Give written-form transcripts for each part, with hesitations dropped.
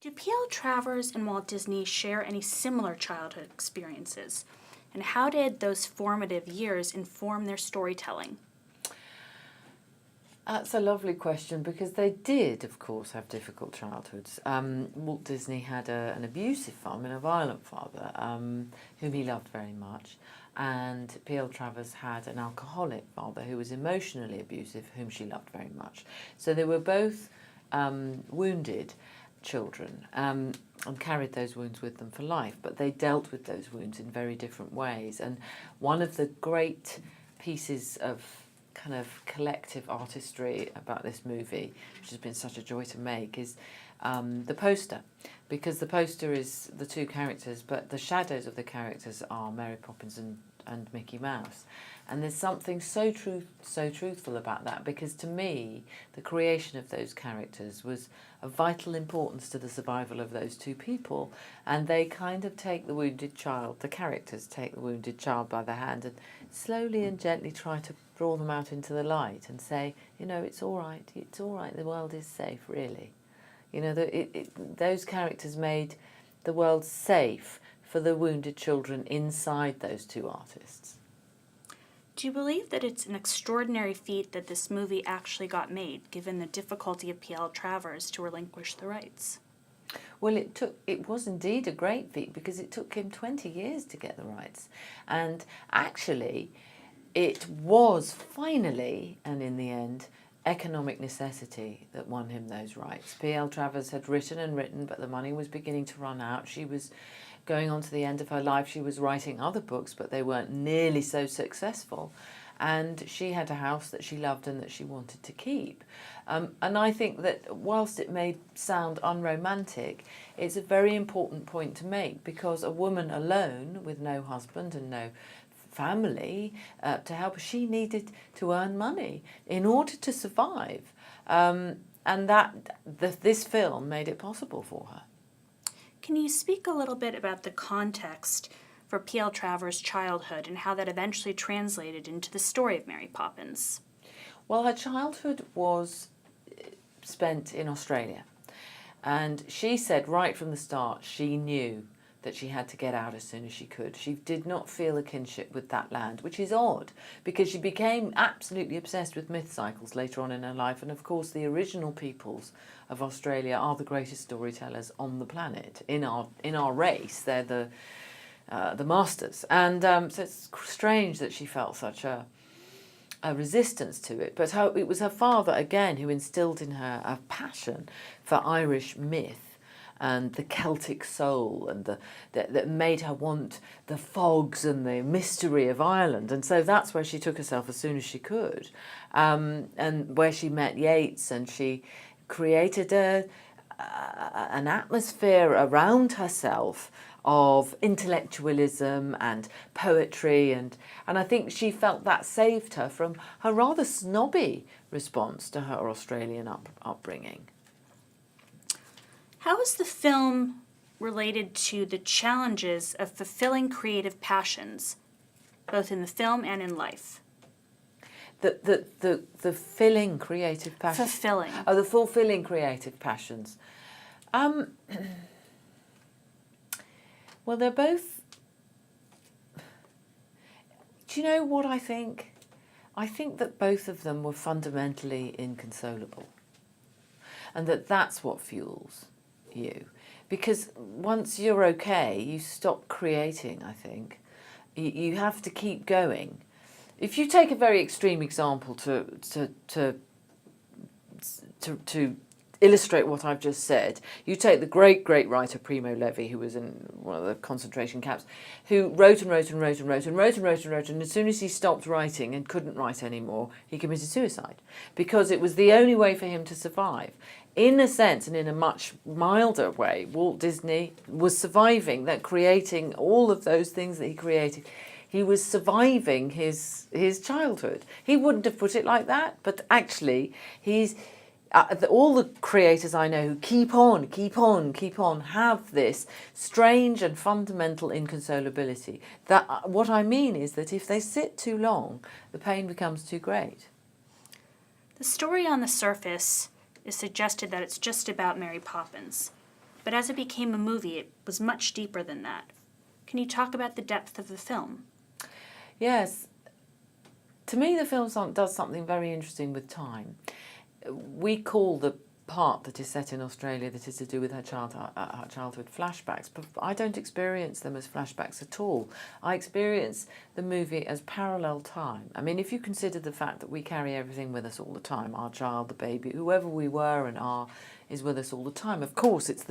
Do P.L. Travers and Walt Disney share any similar childhood experiences? And how did those formative years inform their storytelling? That's a lovely question because they did, of course, have difficult childhoods. Walt Disney had an abusive father and a violent father whom he loved very much. And P.L. Travers had an alcoholic father who was emotionally abusive, whom she loved very much. So they were both wounded children and carried those wounds with them for life, but they dealt with those wounds in very different ways. And one of the great pieces of kind of collective artistry about this movie, which has been such a joy to make, is the poster, because the poster is the two characters, but the shadows of the characters are Mary Poppins and Mickey Mouse. And there's something so truthful about that, because to me, the creation of those characters was of vital importance to the survival of those two people. And they kind of take the wounded child, the characters take the wounded child by the hand and slowly and gently try to draw them out into the light and say, you know, it's all right, the world is safe, really. You know, those characters made the world safe for the wounded children inside those two artists. Do you believe that it's an extraordinary feat that this movie actually got made, given the difficulty of P.L. Travers to relinquish the rights? Well, it was indeed a great feat because it took him 20 years to get the rights. And actually, it was finally, and in the end, economic necessity that won him those rights. P.L. Travers had written and written, but the money was beginning to run out. She was going on to the end of her life. She was writing other books, but they weren't nearly so successful. And she had a house that she loved and that she wanted to keep. And I think that whilst it may sound unromantic, it's a very important point to make, because a woman alone with no husband and no family to help her, she needed to earn money in order to survive. And this film made it possible for her. Can you speak a little bit about the context for P.L. Travers' childhood and how that eventually translated into the story of Mary Poppins? Well, her childhood was spent in Australia. And she said right from the start she knew that she had to get out as soon as she could. She did not feel a kinship with that land, which is odd, because she became absolutely obsessed with myth cycles later on in her life. And of course, the original peoples of Australia are the greatest storytellers on the planet. In our race, they're the masters. And so it's strange that she felt such a resistance to it. But it was her father, again, who instilled in her a passion for Irish myth and the Celtic soul, and that made her want the fogs and the mystery of Ireland. And so that's where she took herself as soon as she could, and where she met Yeats, and she created an atmosphere around herself of intellectualism and poetry, and I think she felt that saved her from her rather snobby response to her Australian upbringing. How is the film related to the challenges of fulfilling creative passions, both in the film and in life? The filling creative passions? Fulfilling. Oh, the fulfilling creative passions. Well, they're both... Do you know what I think? I think that both of them were fundamentally inconsolable. And that's what fuels you. Because once you're okay, you stop creating, I think. You have to keep going. If you take a very extreme example to illustrate what I've just said, you take the great writer Primo Levi, who was in one of the concentration camps, who wrote, and as soon as he stopped writing and couldn't write anymore, he committed suicide, because it was the only way for him to survive. In a sense, and in a much milder way, Walt Disney was surviving that, creating all of those things that he created. He was surviving his childhood. He wouldn't have put it like that, but actually he's... all the creators I know who keep on, have this strange and fundamental inconsolability. That what I mean is that if they sit too long, the pain becomes too great. The story on the surface is suggested that it's just about Mary Poppins. but as it became a movie, it was much deeper than that. Can you talk about the depth of the film? Yes. To me, the film does something very interesting with time. We call the part that is set in Australia that is to do with her childhood flashbacks, but I don't experience them as flashbacks at all. I experience the movie as parallel time. I mean, if you consider the fact that we carry everything with us all the time, our child, the baby, whoever we were and are, is with us all the time. Of course, it's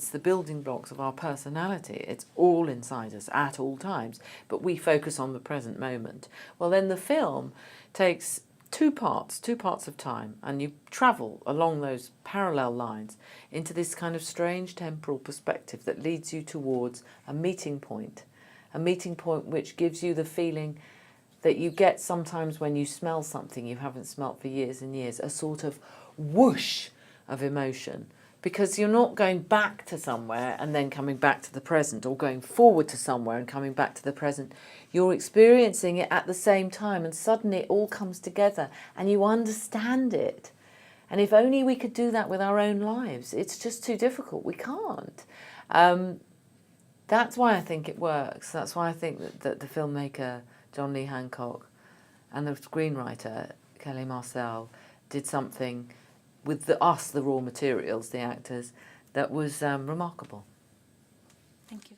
the building blocks of our personality. It's all inside us at all times, but we focus on the present moment. Well, then the film takes two parts of time, and you travel along those parallel lines into this kind of strange temporal perspective that leads you towards a meeting point which gives you the feeling that you get sometimes when you smell something you haven't smelt for years and years, a sort of whoosh of emotion, because you're not going back to somewhere and then coming back to the present, or going forward to somewhere and coming back to the present. You're experiencing it at the same time, and suddenly it all comes together and you understand it. And if only we could do that with our own lives. It's just too difficult. We can't. That's why I think it works. That's why I think that the filmmaker John Lee Hancock and the screenwriter Kelly Marcel did something with the raw materials, the actors, that was remarkable. Thank you.